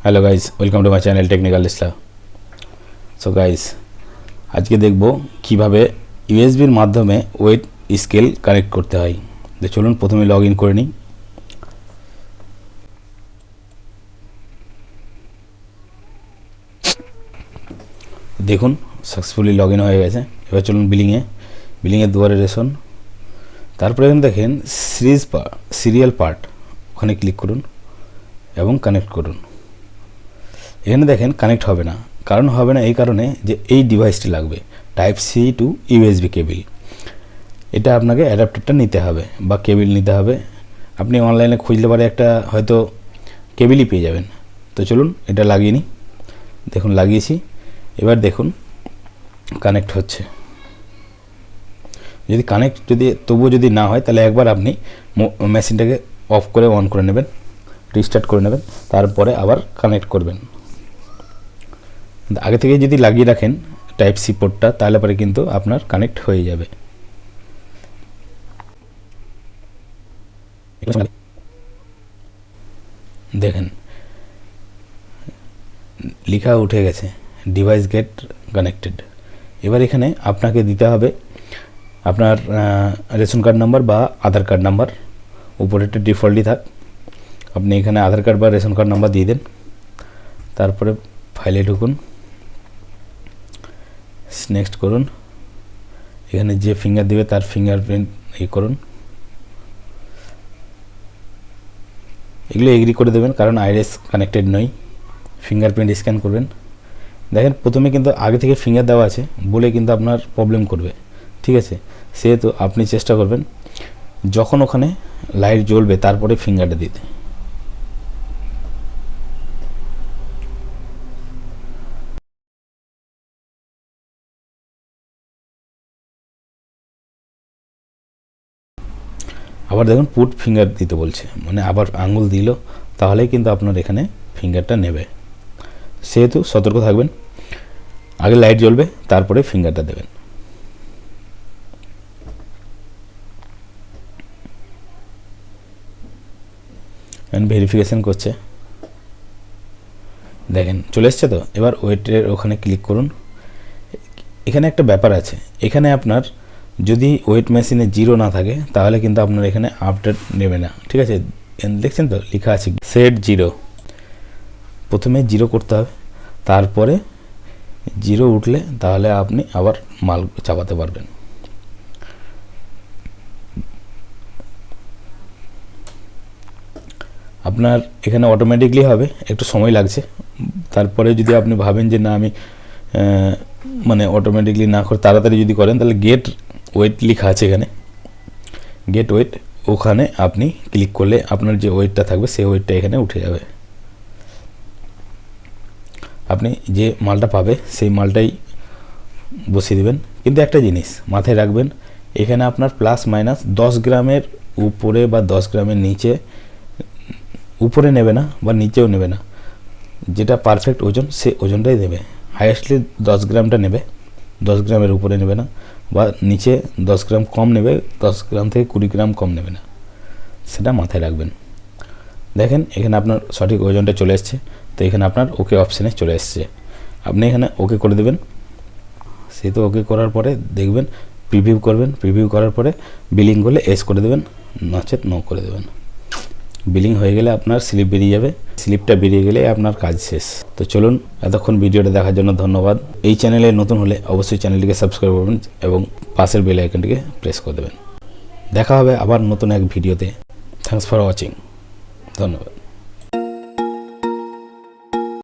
Hello guys, welcome to my channel technical Islam. So guys, আজকে দেখব কিভাবে ইউএসবির মাধ্যমে ওয়েট স্কেল কানেক্ট করতে হয়। তো চলুন প্রথমে লগ ইন করে নিই। দেখুন সাকসেসফুলি লগ ইন হয়ে গেছে। এবার চলুন বিলিংয়ের দুয়ারে রেশন, তারপরে এখানে দেখেন সিরিয়াল পার্ট, ওখানে ক্লিক করুন এবং কানেক্ট করুন। এখানে দেখেন কানেক্ট হবে না, কারণ হবে না এই কারণে যে এই ডিভাইসটি লাগবে type C to USB cable. এটা আপনাকে অ্যাডাপ্টারটা নিতে হবে বা কেবিল নিতে হবে। আপনি অনলাইনে খুঁজলে পারে একটা হয়তো কেবিলই পেয়ে যাবেন। তো চলুন এটা লাগিয়ে নিই। দেখুন লাগিয়েছি, এবার দেখুন কানেক্ট হচ্ছে। যদি তবুও যদি না হয় তাহলে একবার আপনি মেশিনটাকে অফ করে অন করে নেবেন, রিস্টার্ট করে নেবেন, তারপরে আবার কানেক্ট করবেন। আগে থেকে যদি লাগিয়ে রাখেন টাইপ সি পোর্টটা, তাহলে পরে কিন্তু আপনার কানেক্ট হয়ে যাবে। দেখেন লেখা উঠে গেছে ডিভাইস গেট কানেক্টেড। এবার এখানে আপনাকে দিতে হবে আপনার রেশন কার্ড নাম্বার বা আধার কার্ড নাম্বার। উপরেরটা ডিফল্টই থাক, আপনি এখানে আধার কার্ড বা রেশন কার্ড নাম্বার দিয়ে দেন। তারপরে ফাইলে ঢুকুন, নেক্সট করুন। এখানে যে ফিঙ্গার দেবে তার ফিঙ্গারপ্রিন্ট করুন। এগুলো এগ্রি করে দেবেন, কারণ আইরিস কানেক্টেড নয়। ফিঙ্গারপ্রিন্ট স্ক্যান করবেন। দেখেন প্রথমে কিন্তু আগে থেকে ফিঙ্গার দেওয়া আছে বলে কিন্তু আপনার প্রবলেম করবে, ঠিক আছে? সেহেতু আপনি চেষ্টা করবেন যখন ওখানে লাইট জ্বলবে তারপরে ফিঙ্গারটা দিতে। আবার দেখুন পুট ফিঙ্গার দিতে বলছে, মানে আবার আঙুল দিল, তাহলেই কিন্তু আপনার এখানে ফিঙ্গারটা নেবে। সেহেতু সতর্ক থাকবেন, আগে লাইট জ্বলবে তারপরে ফিঙ্গারটা দেবেন। ভেরিফিকেশান করছে, দেখেন চলে এসছে। তো এবার ওয়েটের ওখানে ক্লিক করুন। এখানে একটা ব্যাপার আছে, এখানে আপনার যদি ওয়েট মেশিনে জিরো না থাকে তাহলে কিন্তু আপনার এখানে আপডেট নেবে না, ঠিক আছে? দেখছেন তো লেখা আছে সেট জিরো। প্রথমে জিরো করতে হবে, তারপরে জিরো উঠলে তাহলে আপনি আবার মাল চাপাতে পারবেন। আপনার এখানে অটোমেটিকলি হবে, একটু সময় লাগছে। তারপরে যদি আপনি ভাবেন যে না আমি মানে অটোমেটিকলি না করে তাড়াতাড়ি যদি করেন, তাহলে গেট ওয়েট লেখা আছে এখানে, গেট ওয়েট, ওখানে আপনি ক্লিক করলে আপনার যে ওয়েটটা থাকবে সেই ওয়েটটা এখানে উঠে যাবে। আপনি যে মালটা পাবে সেই মালটাই বসিয়ে দেবেন। কিন্তু একটা জিনিস মাথায় রাখবেন, এখানে আপনার প্লাস মাইনাস 10 গ্রামের উপরে বা 10 গ্রামের নিচে, উপরে নেবে না বা নিচেও নেবে না। যেটা পারফেক্ট ওজন সে ওজনটাই দেবে। হাইয়েস্টলি 10 গ্রামটা নেবে, 10 গ্রামের উপরে নেবে না, বা নিচে 10 গ্রাম কম নেবে, 10 গ্রাম থেকে 20 গ্রাম কম নেবে না, সেটা মাথায় রাখবেন। দেখেন এখানে আপনার সঠিক ওজনটা চলে এসছে। তো এখানে আপনার ওকে অপশানে চলে এসছে, আপনি এখানে ওকে করে দেবেন। সেই তো ওকে করার পরে দেখবেন প্রিভিউ করবেন, প্রিভিউ করার পরে বিলিং করলে এস করে দেবেন, নচেত নো করে দেবেন। বিলিং হয়ে গেলে আপনার স্লিপ বেরিয়ে যাবে, স্লিপটা বেরিয়ে গেলে আপনার কাজ শেষ। তো চলুন, এতক্ষণ ভিডিওটা দেখার জন্য ধন্যবাদ। এই চ্যানেলে নতুন হলে অবশ্যই চ্যানেলটিকে সাবস্ক্রাইব করবেন এবং পাশের বেল আইকনটিকে প্রেস করে দেবেন। দেখা হবে আবার নতুন এক ভিডিওতে। থ্যাঙ্কস ফর ওয়াচিং, ধন্যবাদ।